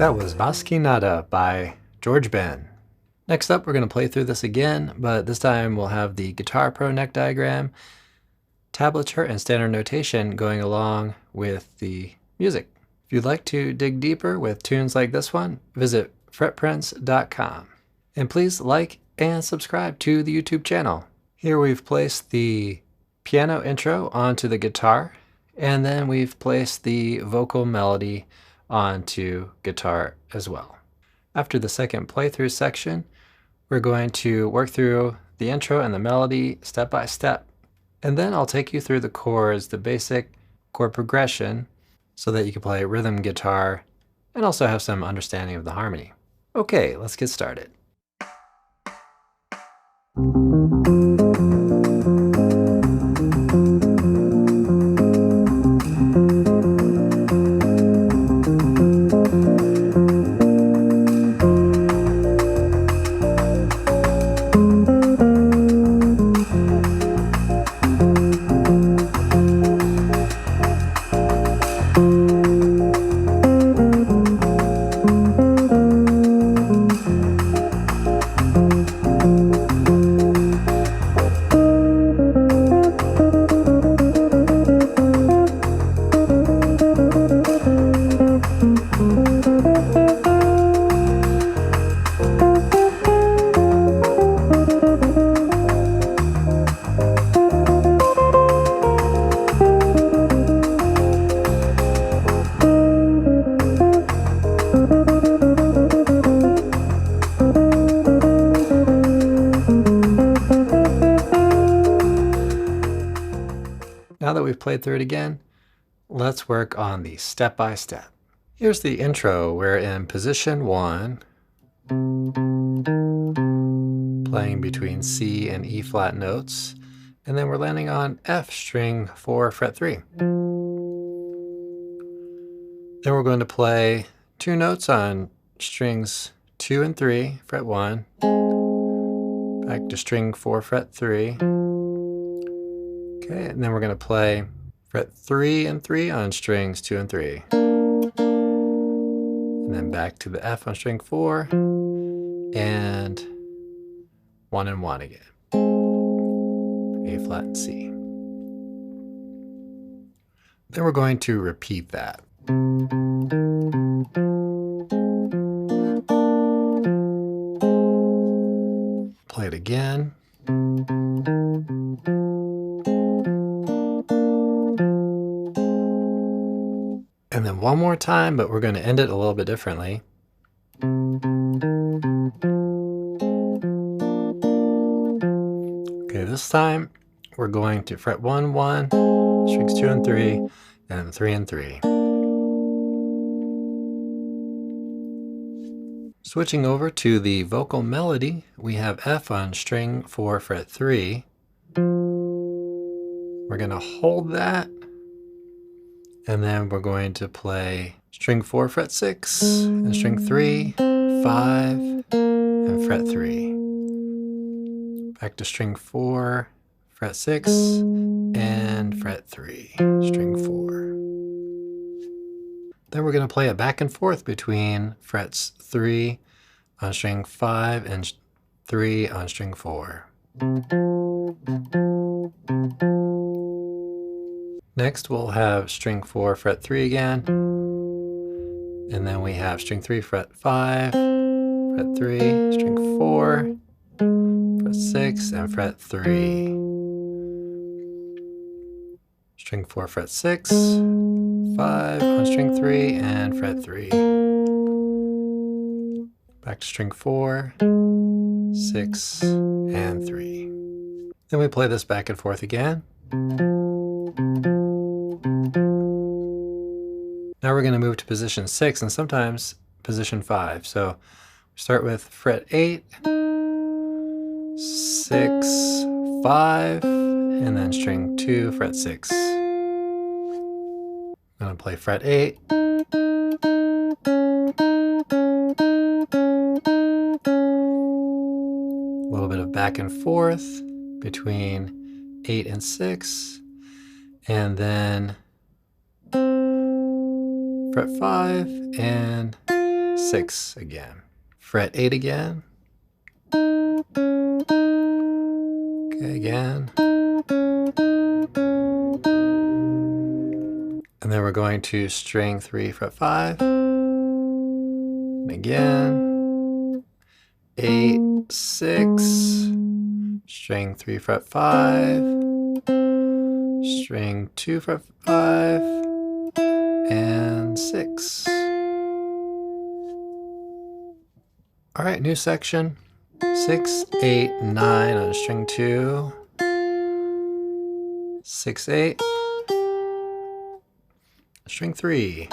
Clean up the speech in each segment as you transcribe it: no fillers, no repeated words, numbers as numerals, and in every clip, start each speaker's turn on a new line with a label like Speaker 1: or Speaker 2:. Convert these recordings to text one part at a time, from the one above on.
Speaker 1: That was Más Que Nada by Jorge Ben. Next up, we're going to play through this again, but this time we'll have the Guitar Pro neck diagram, tablature, and standard notation going along with the music. If you'd like to dig deeper with tunes like this one, visit Fretprints.com. And please like and subscribe to the YouTube channel. Here we've placed the piano intro onto the guitar, and then we've placed the vocal melody onto guitar as well. After the second playthrough section, we're going to work through the intro and the melody step by step. And then I'll take you through the chords, the basic chord progression, so that you can play rhythm guitar and also have some understanding of the harmony. Okay, let's get started. Now that we've played through it again, let's work on the step-by-step. Here's the intro. We're in position 1, playing between C and E flat notes, and then we're landing on F string 4 fret 3. Then we're going to play 2 notes on strings 2 and 3 fret 1, back to string 4 fret 3. Okay, and then we're going to play fret 3 and 3 on strings 2 and 3. And then back to the F on string 4, and 1 and 1 again. A flat and C. Then we're going to repeat that. Play it again. And then one more time, but we're going to end it a little bit differently. Okay, this time we're going to fret 1, 1, strings 2 and 3, and 3 and 3. Switching over to the vocal melody, we have F on string 4 fret 3. We're going to hold that. And then we're going to play string 4 fret 6 and string 3, 5, and fret 3. Back to string 4, fret 6, and fret 3, string 4. Then we're going to play a back and forth between frets 3 on string 5 and 3 on string 4. Next, we'll have string 4 fret 3 again, and then we have string 3 fret 5, fret 3, string 4, fret 6, and fret 3. String 4 fret 6, 5 on string 3, and fret 3. Back to string 4, 6, and 3. Then we play this back and forth again. Now we're going to move to position 6 and sometimes position 5. So we start with fret 8, 6, 5, and then string 2, fret 6. I'm going to play fret 8, a little bit of back and forth between 8 and 6, and then fret 5 and 6 again. Fret 8 again. Okay, again. And then we're going to string 3, fret 5. And again. 8, 6. String 3, fret 5. String 2, fret 5. And 6. All right, new section. 6, 8, 9 on string 2. 6, 8. String 3.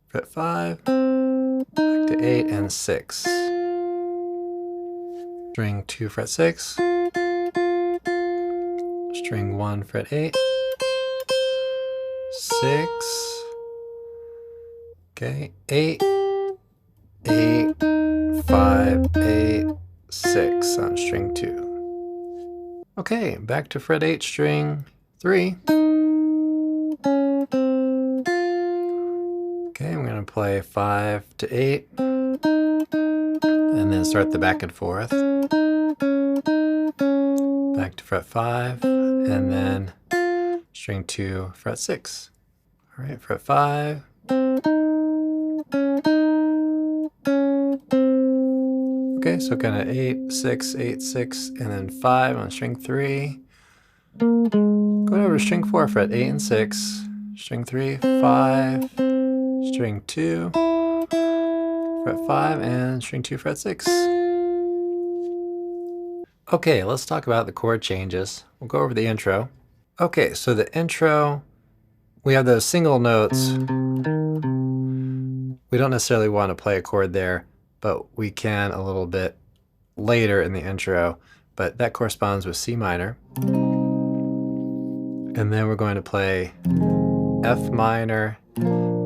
Speaker 1: Fret 5. Back to 8 and 6. String 2, fret 6. String 1, fret 8. 6. Okay, 8. 8, 5, 8, 6 on string 2. Okay, back to fret 8, string 3. Okay, I'm going to play 5 to 8, and then start the back and forth. Back to fret 5, and then string 2, fret 6. All right, fret 5. Okay, so kind of 8, 6, 8, 6, and then 5 on string 3. Going over to string 4, fret 8 and 6. String 3, 5. String 2, fret 5, and string 2, fret 6. Okay, let's talk about the chord changes. We'll go over the intro. Okay, so the intro, we have those single notes. We don't necessarily want to play a chord there, but we can a little bit later in the intro, but that corresponds with C minor. And then we're going to play F minor,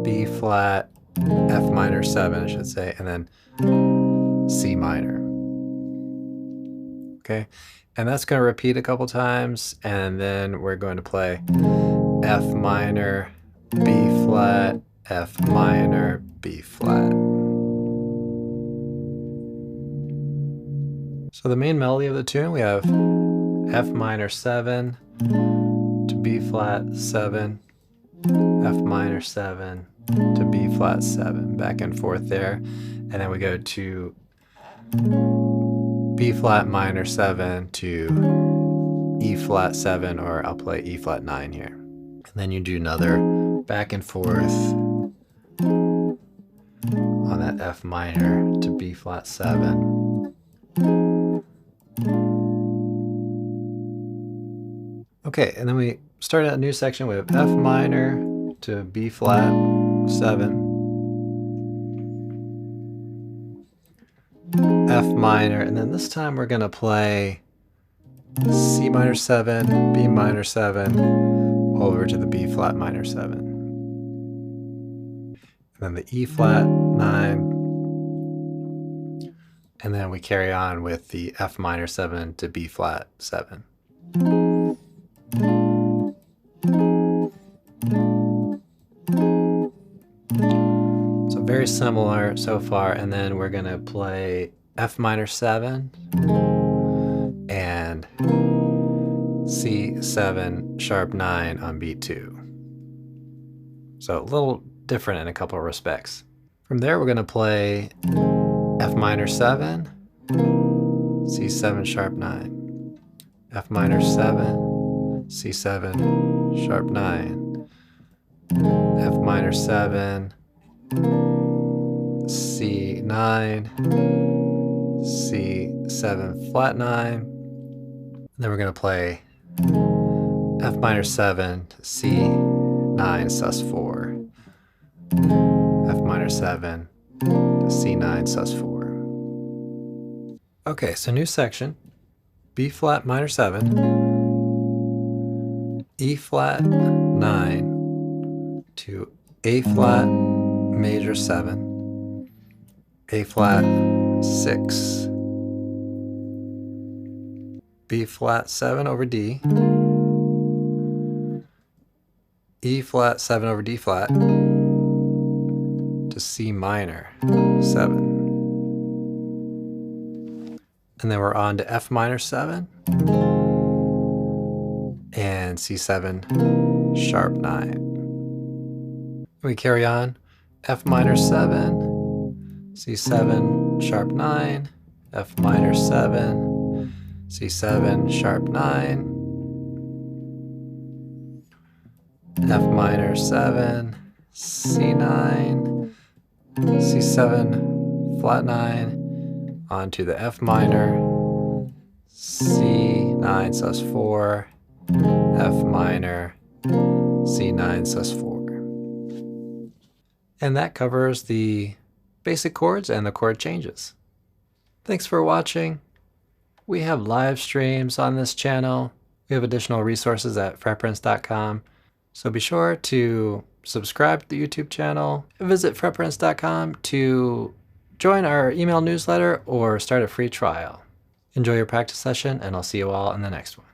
Speaker 1: B flat, F minor 7, I should say, and then C minor. Okay, and that's going to repeat a couple times, and then we're going to play F minor, B flat, F minor, B flat. So the main melody of the tune, we have F minor 7 to B flat 7, F minor 7 to B flat 7, back and forth there. And then we go to B flat minor 7 to E flat 7, or I'll play E flat 9 here. And then you do another back and forth on that F minor to B flat 7. Okay, and then we start a new section with F minor to B flat 7, F minor, and then this time we're going to play C minor 7, B minor 7, over to the B flat minor 7. And then the E flat 9, and then we carry on with the F minor 7 to B flat 7. So very similar so far, and then we're going to play F minor 7 and C7 sharp 9 on beat 2. So a little different in a couple of respects. From there we're going to play F minor 7, C7 sharp 9, F minor 7, C7 sharp 9, F minor 7, C9, C7 flat 9, and then we're going to play F minor 7 to C9 sus 4, F minor 7 to C9 sus 4. Okay, so new section, B flat minor 7, E flat 9 to A flat major 7, A flat 6, B flat 7 over D, E flat 7 over D flat, C minor 7. And then we're on to F minor 7 and C7 sharp 9. We carry on F minor 7, C7 sharp 9, F minor 7, C7 sharp 9, F minor 7, C9, C7 flat 9, onto the F minor, C9 sus4, F minor, C9 sus4. And that covers the basic chords and the chord changes. Thanks for watching. We have live streams on this channel. We have additional resources at fretprints.com. So be sure to subscribe to the YouTube channel, visit fretprints.com to join our email newsletter or start a free trial. Enjoy your practice session, and I'll see you all in the next one.